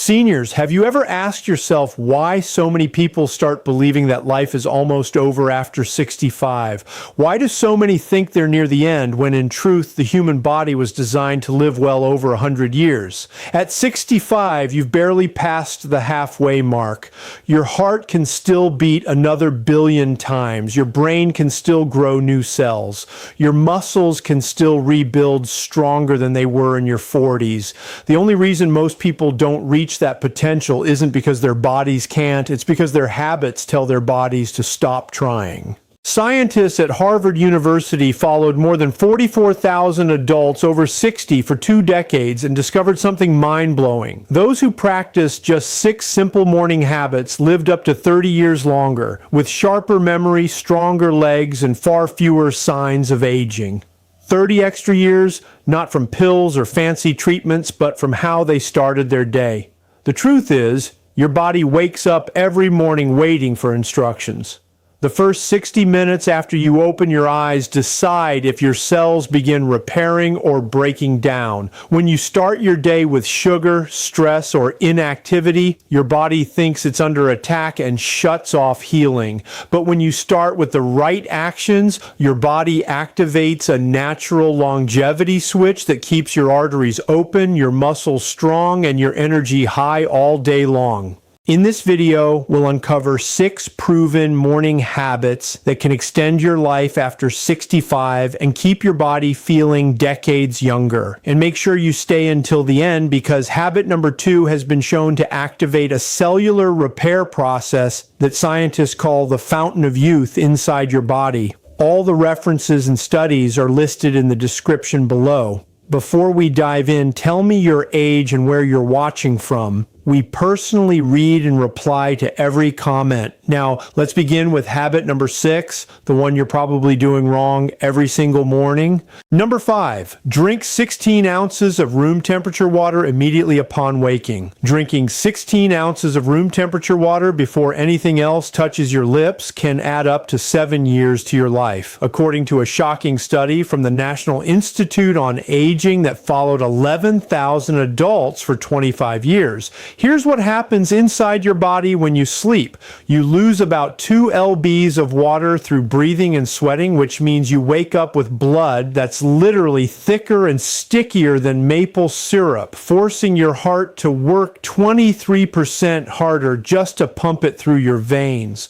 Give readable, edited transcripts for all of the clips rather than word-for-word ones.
Seniors, have you ever asked yourself why so many people start believing that life is almost over after 65? Why do so many think they're near the end when in truth the human body was designed to live well over 100 years? At 65, you've barely passed the halfway mark. Your heart can still beat another billion times. Your brain can still grow new cells. Your muscles can still rebuild stronger than they were in your 40s. The only reason most people don't reach that potential isn't because their bodies can't, it's because their habits tell their bodies to stop trying. Scientists at Harvard University followed more than 44,000 adults over 60 for 2 decades and discovered something mind-blowing. Those who practiced just 6 simple morning habits lived up to 30 years longer, with sharper memory, stronger legs, and far fewer signs of aging. 30 extra years, not from pills or fancy treatments, but from how they started their day. The truth is, your body wakes up every morning waiting for instructions. The first 60 minutes after you open your eyes decide if your cells begin repairing or breaking down. When you start your day with sugar, stress, or inactivity, your body thinks it's under attack and shuts off healing. But when you start with the right actions, your body activates a natural longevity switch that keeps your arteries open, your muscles strong, and your energy high all day long. In this video, we'll uncover 6 proven morning habits that can extend your life after 65 and keep your body feeling decades younger. And make sure you stay until the end because habit number 2 has been shown to activate a cellular repair process that scientists call the fountain of youth inside your body. All the references and studies are listed in the description below. Before we dive in, tell me your age and where you're watching from. We personally read and reply to every comment. Now, let's begin with habit number 6, the one you're probably doing wrong every single morning. Number 5, drink 16 ounces of room temperature water immediately upon waking. Drinking 16 ounces of room temperature water before anything else touches your lips can add up to 7 years to your life, according to a shocking study from the National Institute on Aging that followed 11,000 adults for 25 years. Here's what happens inside your body when you sleep. You lose about 2 lbs of water through breathing and sweating, which means you wake up with blood that's literally thicker and stickier than maple syrup, forcing your heart to work 23% harder just to pump it through your veins.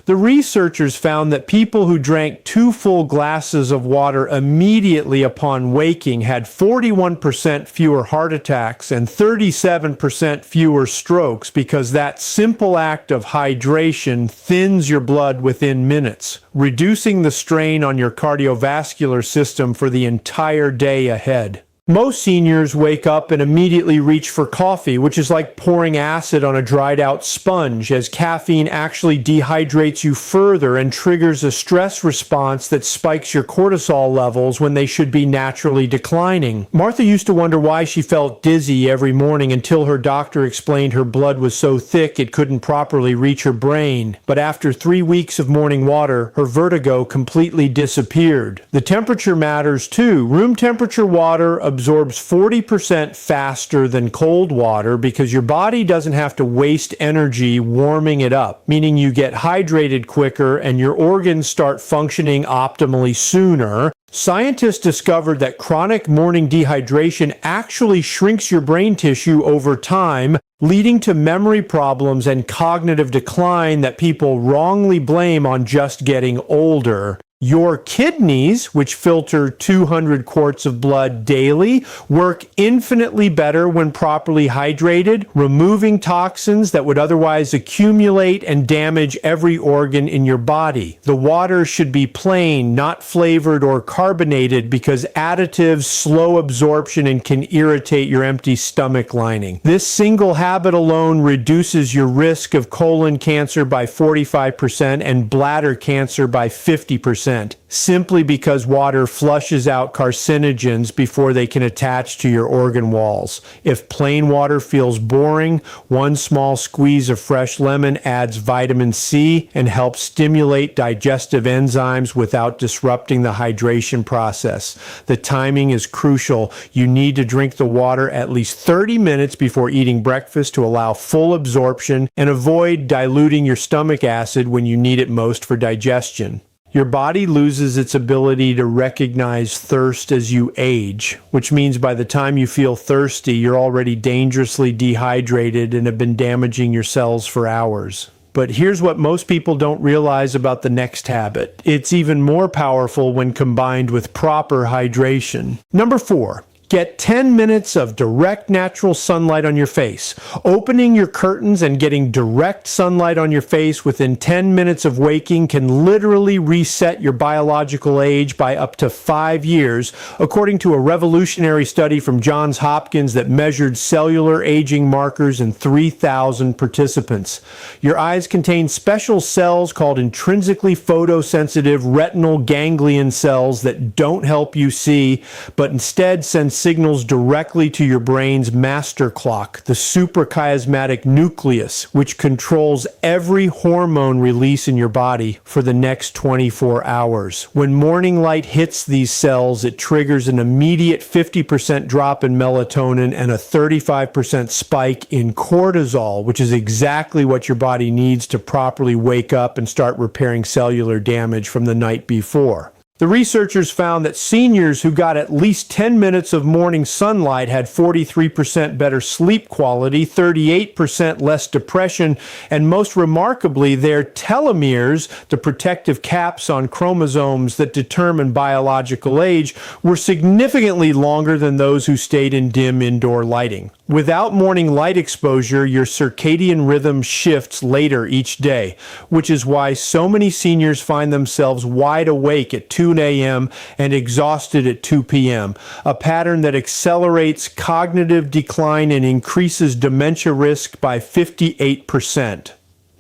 The researchers found that people who drank 2 full glasses of water immediately upon waking had 41% fewer heart attacks and 37% fewer strokes because that simple act of hydration thins your blood within minutes, reducing the strain on your cardiovascular system for the entire day ahead. Most seniors wake up and immediately reach for coffee, which is like pouring acid on a dried out sponge, as caffeine actually dehydrates you further and triggers a stress response that spikes your cortisol levels when they should be naturally declining. Martha used to wonder why she felt dizzy every morning until her doctor explained her blood was so thick it couldn't properly reach her brain. But after 3 weeks of morning water, her vertigo completely disappeared. The temperature matters too. Room temperature water absorbs 40% faster than cold water because your body doesn't have to waste energy warming it up, meaning you get hydrated quicker and your organs start functioning optimally sooner. Scientists discovered that chronic morning dehydration actually shrinks your brain tissue over time, leading to memory problems and cognitive decline that people wrongly blame on just getting older. Your kidneys, which filter 200 quarts of blood daily, work infinitely better when properly hydrated, removing toxins that would otherwise accumulate and damage every organ in your body. The water should be plain, not flavored or carbonated, because additives slow absorption and can irritate your empty stomach lining. This single habit alone reduces your risk of colon cancer by 45% and bladder cancer by 50%. 90%, simply because water flushes out carcinogens before they can attach to your organ walls. If plain water feels boring, one small squeeze of fresh lemon adds vitamin C and helps stimulate digestive enzymes without disrupting the hydration process. The timing is crucial. You need to drink the water at least 30 minutes before eating breakfast to allow full absorption and avoid diluting your stomach acid when you need it most for digestion. Your body loses its ability to recognize thirst as you age, which means by the time you feel thirsty, you're already dangerously dehydrated and have been damaging your cells for hours. But here's what most people don't realize about the next habit. It's even more powerful when combined with proper hydration. Number 4. Get 10 minutes of direct natural sunlight on your face. Opening your curtains and getting direct sunlight on your face within 10 minutes of waking can literally reset your biological age by up to 5 years, according to a revolutionary study from Johns Hopkins that measured cellular aging markers in 3,000 participants. Your eyes contain special cells called intrinsically photosensitive retinal ganglion cells that don't help you see, but instead send signals directly to your brain's master clock, the suprachiasmatic nucleus, which controls every hormone release in your body for the next 24 hours. When morning light hits these cells, it triggers an immediate 50% drop in melatonin and a 35% spike in cortisol, which is exactly what your body needs to properly wake up and start repairing cellular damage from the night before. The researchers found that seniors who got at least 10 minutes of morning sunlight had 43% better sleep quality, 38% less depression, and most remarkably, their telomeres, the protective caps on chromosomes that determine biological age, were significantly longer than those who stayed in dim indoor lighting. Without morning light exposure, your circadian rhythm shifts later each day, which is why so many seniors find themselves wide awake at 2 a.m. and exhausted at 2 p.m., a pattern that accelerates cognitive decline and increases dementia risk by 58%.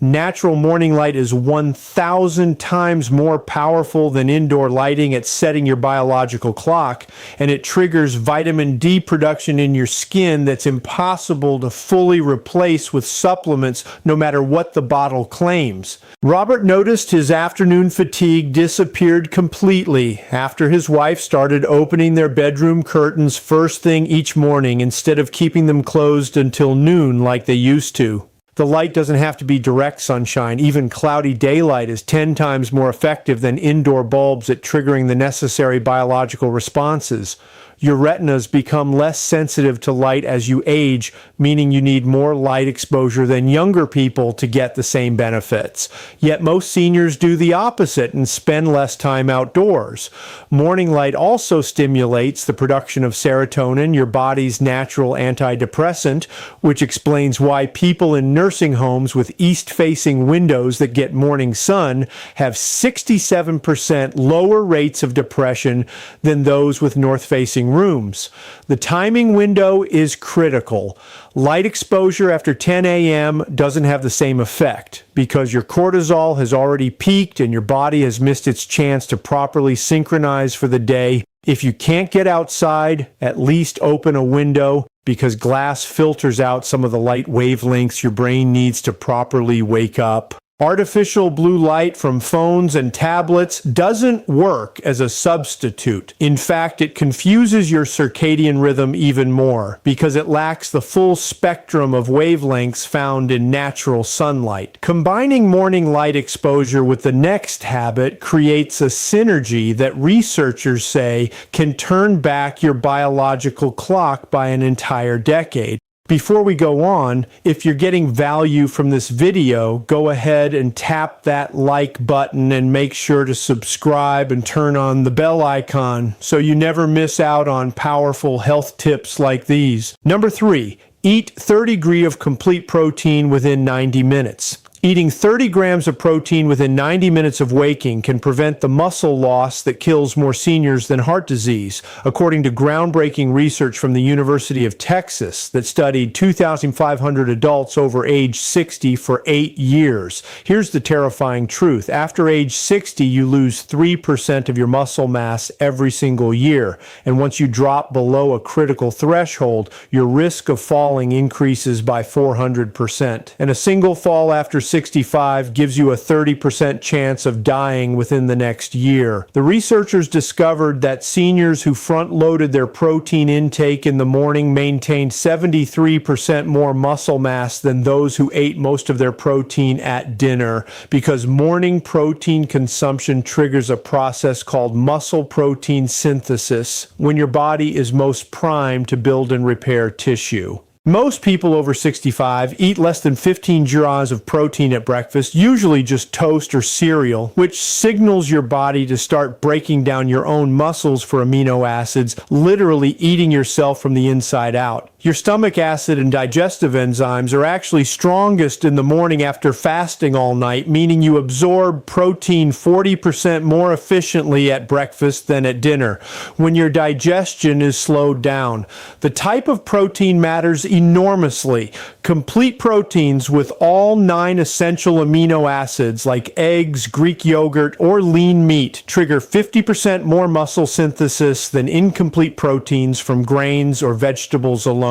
Natural morning light is 1,000 times more powerful than indoor lighting at setting your biological clock, and it triggers vitamin D production in your skin that's impossible to fully replace with supplements, no matter what the bottle claims. Robert noticed his afternoon fatigue disappeared completely after his wife started opening their bedroom curtains first thing each morning instead of keeping them closed until noon like they used to. The light doesn't have to be direct sunshine. Even cloudy daylight is 10 times more effective than indoor bulbs at triggering the necessary biological responses. Your retinas become less sensitive to light as you age, meaning you need more light exposure than younger people to get the same benefits. Yet most seniors do the opposite and spend less time outdoors. Morning light also stimulates the production of serotonin, your body's natural antidepressant, which explains why people in nursing homes with east-facing windows that get morning sun have 67% lower rates of depression than those with north-facing rooms. The timing window is critical. Light exposure after 10 a.m. doesn't have the same effect because your cortisol has already peaked and your body has missed its chance to properly synchronize for the day. If you can't get outside, at least open a window because glass filters out some of the light wavelengths your brain needs to properly wake up. Artificial blue light from phones and tablets doesn't work as a substitute. In fact, it confuses your circadian rhythm even more because it lacks the full spectrum of wavelengths found in natural sunlight. Combining morning light exposure with the next habit creates a synergy that researchers say can turn back your biological clock by an entire decade. Before we go on, if you're getting value from this video, go ahead and tap that like button and make sure to subscribe and turn on the bell icon so you never miss out on powerful health tips like these. Number 3, eat 30 grams of complete protein within 90 minutes. Eating 30 grams of protein within 90 minutes of waking can prevent the muscle loss that kills more seniors than heart disease, according to groundbreaking research from the University of Texas that studied 2,500 adults over age 60 for 8 years. Here's the terrifying truth. After age 60, you lose 3% of your muscle mass every single year. And once you drop below a critical threshold, your risk of falling increases by 400%. And a single fall after 65 gives you a 30% chance of dying within the next year. The researchers discovered that seniors who front-loaded their protein intake in the morning maintained 73% more muscle mass than those who ate most of their protein at dinner, because morning protein consumption triggers a process called muscle protein synthesis when your body is most primed to build and repair tissue. Most people over 65 eat less than 15 grams of protein at breakfast, usually just toast or cereal, which signals your body to start breaking down your own muscles for amino acids, literally eating yourself from the inside out. Your stomach acid and digestive enzymes are actually strongest in the morning after fasting all night, meaning you absorb protein 40% more efficiently at breakfast than at dinner, when your digestion is slowed down. The type of protein matters enormously. Complete proteins with all 9 essential amino acids like eggs, Greek yogurt, or lean meat trigger 50% more muscle synthesis than incomplete proteins from grains or vegetables alone.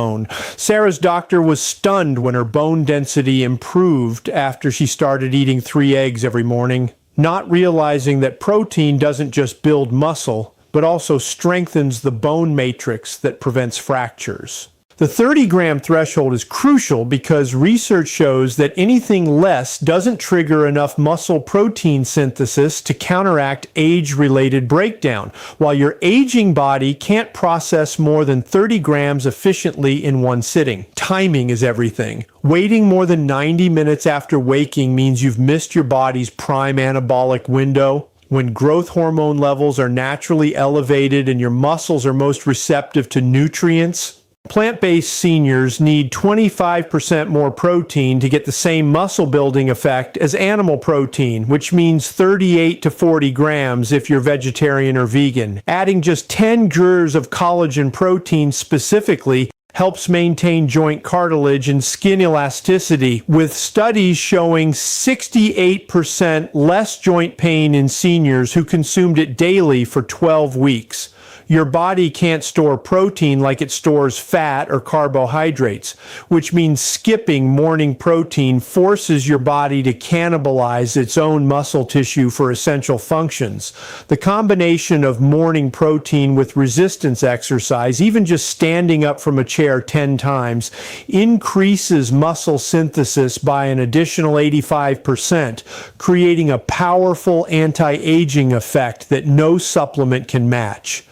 Sarah's doctor was stunned when her bone density improved after she started eating 3 eggs every morning, not realizing that protein doesn't just build muscle, but also strengthens the bone matrix that prevents fractures. The 30-gram threshold is crucial because research shows that anything less doesn't trigger enough muscle protein synthesis to counteract age-related breakdown, while your aging body can't process more than 30 grams efficiently in one sitting. Timing is everything. Waiting more than 90 minutes after waking means you've missed your body's prime anabolic window, when growth hormone levels are naturally elevated and your muscles are most receptive to nutrients. Plant-based seniors need 25% more protein to get the same muscle-building effect as animal protein, which means 38 to 40 grams if you're vegetarian or vegan. Adding just 10 grams of collagen protein specifically helps maintain joint cartilage and skin elasticity, with studies showing 68% less joint pain in seniors who consumed it daily for 12 weeks. Your body can't store protein like it stores fat or carbohydrates, which means skipping morning protein forces your body to cannibalize its own muscle tissue for essential functions. The combination of morning protein with resistance exercise, even just standing up from a chair 10 times, increases muscle synthesis by an additional 85%, creating a powerful anti-aging effect that no supplement can match.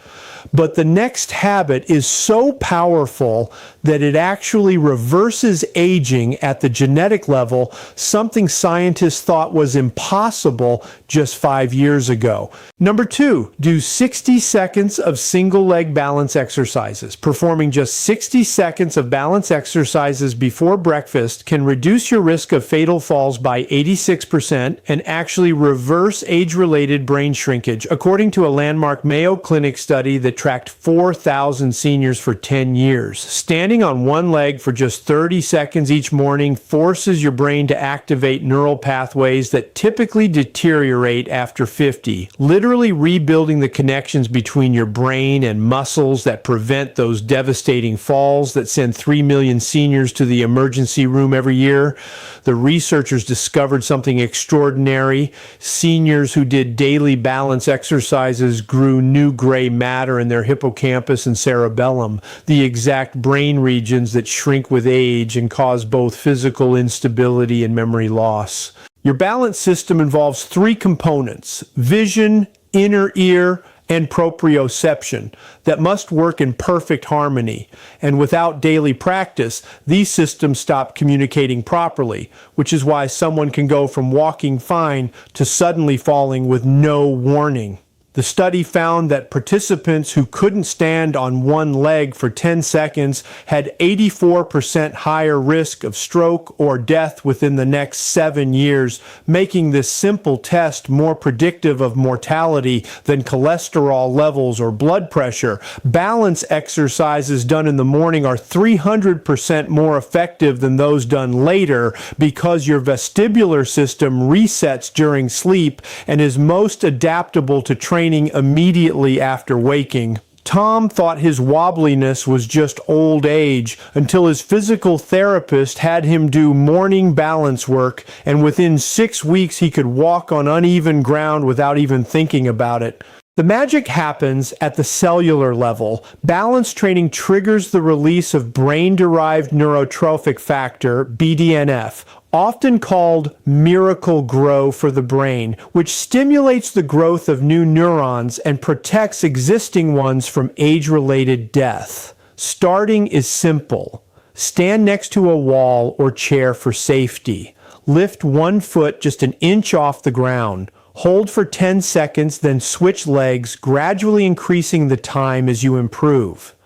But the next habit is so powerful that it actually reverses aging at the genetic level, something scientists thought was impossible just 5 years ago. Number 2, do 60 seconds of single leg balance exercises. Performing just 60 seconds of balance exercises before breakfast can reduce your risk of fatal falls by 86% and actually reverse age-related brain shrinkage, according to a landmark Mayo Clinic study that tracked 4,000 seniors for 10 years. Standing on one leg for just 30 seconds each morning forces your brain to activate neural pathways that typically deteriorate after 50, literally rebuilding the connections between your brain and muscles that prevent those devastating falls that send 3 million seniors to the emergency room every year. The researchers discovered something extraordinary. Seniors who did daily balance exercises grew new gray matter in their hippocampus and cerebellum, the exact brain regions that shrink with age and cause both physical instability and memory loss. Your balance system involves 3 components: vision, inner ear, and proprioception, that must work in perfect harmony. And without daily practice, these systems stop communicating properly, which is why someone can go from walking fine to suddenly falling with no warning. The study found that participants who couldn't stand on one leg for 10 seconds had 84% higher risk of stroke or death within the next 7 years, making this simple test more predictive of mortality than cholesterol levels or blood pressure. Balance exercises done in the morning are 300% more effective than those done later because your vestibular system resets during sleep and is most adaptable to training immediately after waking. Tom thought his wobbliness was just old age until his physical therapist had him do morning balance work, and within 6 weeks he could walk on uneven ground without even thinking about it. The magic happens at the cellular level. Balance training triggers the release of brain-derived neurotrophic factor, BDNF, often called miracle grow for the brain, which stimulates the growth of new neurons and protects existing ones from age-related death. Starting is simple. Stand next to a wall or chair for safety. Lift one foot just an inch off the ground. Hold for 10 seconds, then switch legs, gradually increasing the time as you improve.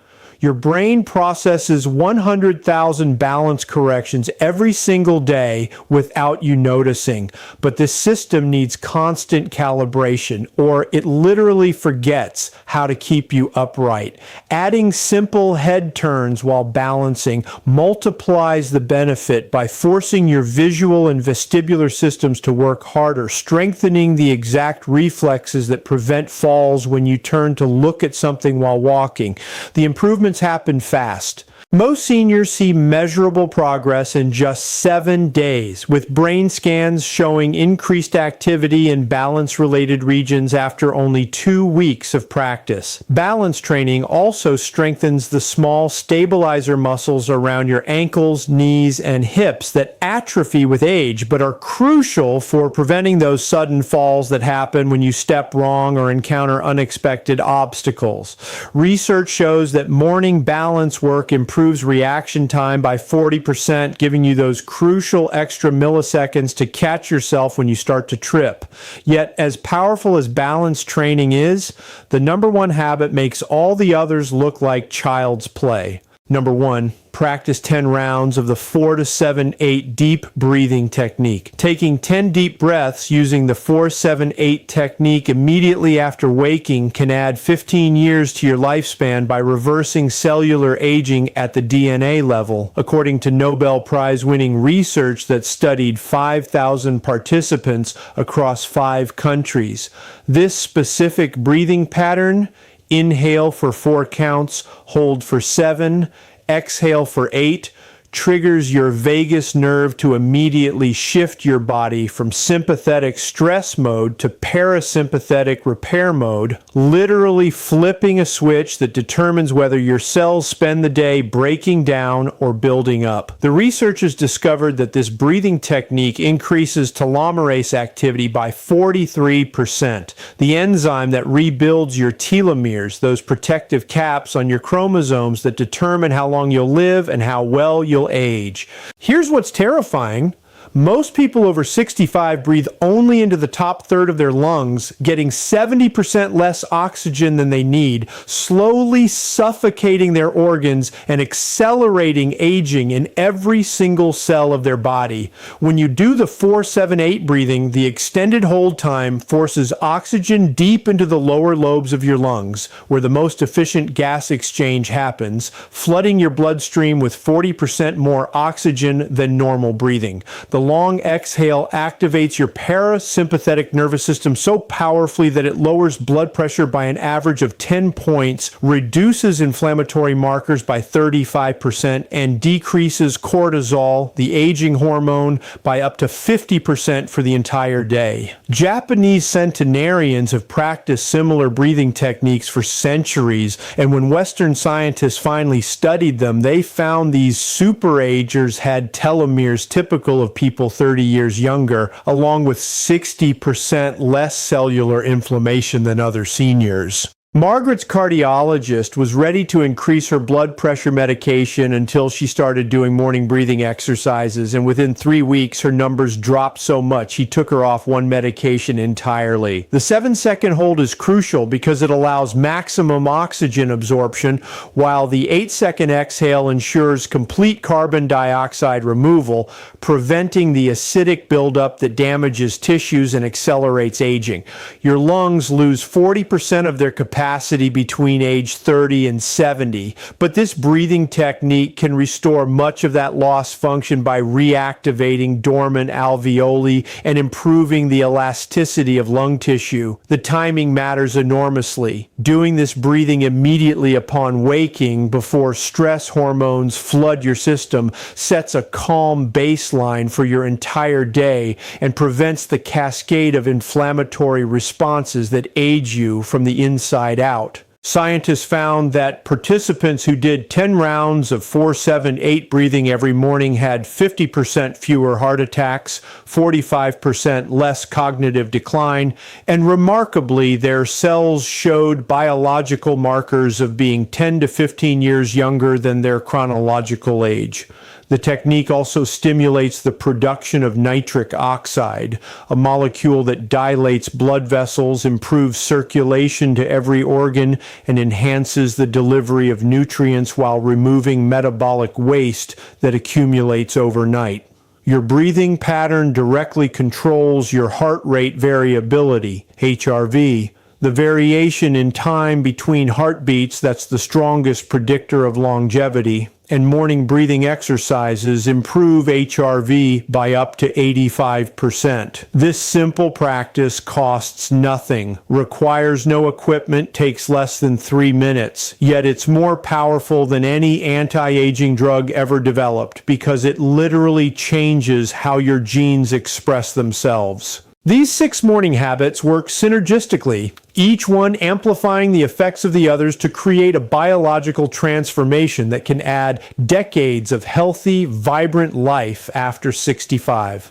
Your brain processes 100,000 balance corrections every single day without you noticing, but this system needs constant calibration, or it literally forgets how to keep you upright. Adding simple head turns while balancing multiplies the benefit by forcing your visual and vestibular systems to work harder, strengthening the exact reflexes that prevent falls when you turn to look at something while walking. The improvements happen fast. Most seniors see measurable progress in just 7 days, with brain scans showing increased activity in balance-related regions after only 2 weeks of practice. Balance training also strengthens the small stabilizer muscles around your ankles, knees, and hips that atrophy with age, but are crucial for preventing those sudden falls that happen when you step wrong or encounter unexpected obstacles. Research shows that morning balance work improves reaction time by 40%, giving you those crucial extra milliseconds to catch yourself when you start to trip. Yet, as powerful as balance training is, the number one habit makes all the others look like child's play. Number 1, practice 10 rounds of the 4 to 7, 8 deep breathing technique. Taking 10 deep breaths using the 4, 7, 8 technique immediately after waking can add 15 years to your lifespan by reversing cellular aging at the DNA level, according to Nobel Prize-winning research that studied 5,000 participants across 5 countries. This specific breathing pattern: inhale for 4 counts, hold for 7, exhale for 8, triggers your vagus nerve to immediately shift your body from sympathetic stress mode to parasympathetic repair mode, literally flipping a switch that determines whether your cells spend the day breaking down or building up. The researchers discovered that this breathing technique increases telomerase activity by 43%, the enzyme that rebuilds your telomeres, those protective caps on your chromosomes that determine how long you'll live and how well you'll age. Here's what's terrifying. Most people over 65 breathe only into the top third of their lungs, getting 70% less oxygen than they need, slowly suffocating their organs and accelerating aging in every single cell of their body. When you do the 4-7-8 breathing, the extended hold time forces oxygen deep into the lower lobes of your lungs, where the most efficient gas exchange happens, flooding your bloodstream with 40% more oxygen than normal breathing. The long exhale activates your parasympathetic nervous system so powerfully that it lowers blood pressure by an average of 10 points, reduces inflammatory markers by 35%, and decreases cortisol, the aging hormone, by up to 50% for the entire day. Japanese centenarians have practiced similar breathing techniques for centuries, and when Western scientists finally studied them, they found these superagers had telomeres typical of people 30 years younger, along with 60% less cellular inflammation than other seniors. Margaret's cardiologist was ready to increase her blood pressure medication until she started doing morning breathing exercises, and within 3 weeks her numbers dropped so much he took her off one medication entirely. The 7-second hold is crucial because it allows maximum oxygen absorption, while the 8-second exhale ensures complete carbon dioxide removal, preventing the acidic buildup that damages tissues and accelerates aging. Your lungs lose 40% of their capacity between age 30 and 70, but this breathing technique can restore much of that lost function by reactivating dormant alveoli and improving the elasticity of lung tissue. The timing matters enormously. Doing this breathing immediately upon waking, before stress hormones flood your system, sets a calm baseline for your entire day and prevents the cascade of inflammatory responses that age you from the inside out. Scientists found that participants who did 10 rounds of 4-7-8 breathing every morning had 50% fewer heart attacks, 45% less cognitive decline, and remarkably, their cells showed biological markers of being 10 to 15 years younger than their chronological age. The technique also stimulates the production of nitric oxide, a molecule that dilates blood vessels, improves circulation to every organ, and enhances the delivery of nutrients while removing metabolic waste that accumulates overnight. Your breathing pattern directly controls your heart rate variability, HRV. The variation in time between heartbeats, that's the strongest predictor of longevity, and morning breathing exercises improve HRV by up to 85%. This simple practice costs nothing, requires no equipment, takes less than 3 minutes, yet it's more powerful than any anti-aging drug ever developed because it literally changes how your genes express themselves. These 6 morning habits work synergistically, each one amplifying the effects of the others to create a biological transformation that can add decades of healthy, vibrant life after 65.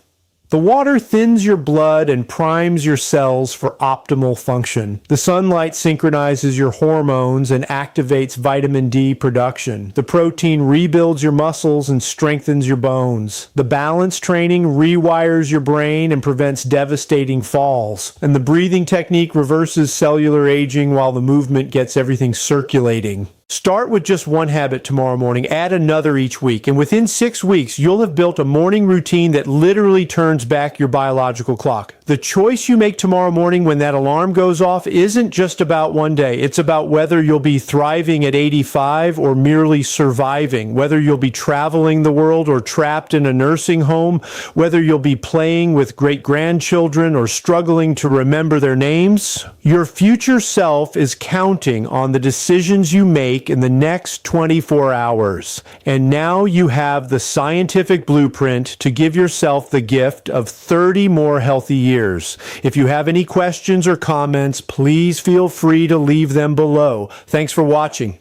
The water thins your blood and primes your cells for optimal function. The sunlight synchronizes your hormones and activates vitamin D production. The protein rebuilds your muscles and strengthens your bones. The balance training rewires your brain and prevents devastating falls. And the breathing technique reverses cellular aging while the movement gets everything circulating. Start with just one habit tomorrow morning, add another each week, and within 6 weeks, you'll have built a morning routine that literally turns back your biological clock. The choice you make tomorrow morning when that alarm goes off isn't just about one day. It's about whether you'll be thriving at 85 or merely surviving, whether you'll be traveling the world or trapped in a nursing home, whether you'll be playing with great-grandchildren or struggling to remember their names. Your future self is counting on the decisions you make in the next 24 hours. And now you have the scientific blueprint to give yourself the gift of 30 more healthy years. If you have any questions or comments, please feel free to leave them below. Thanks for watching.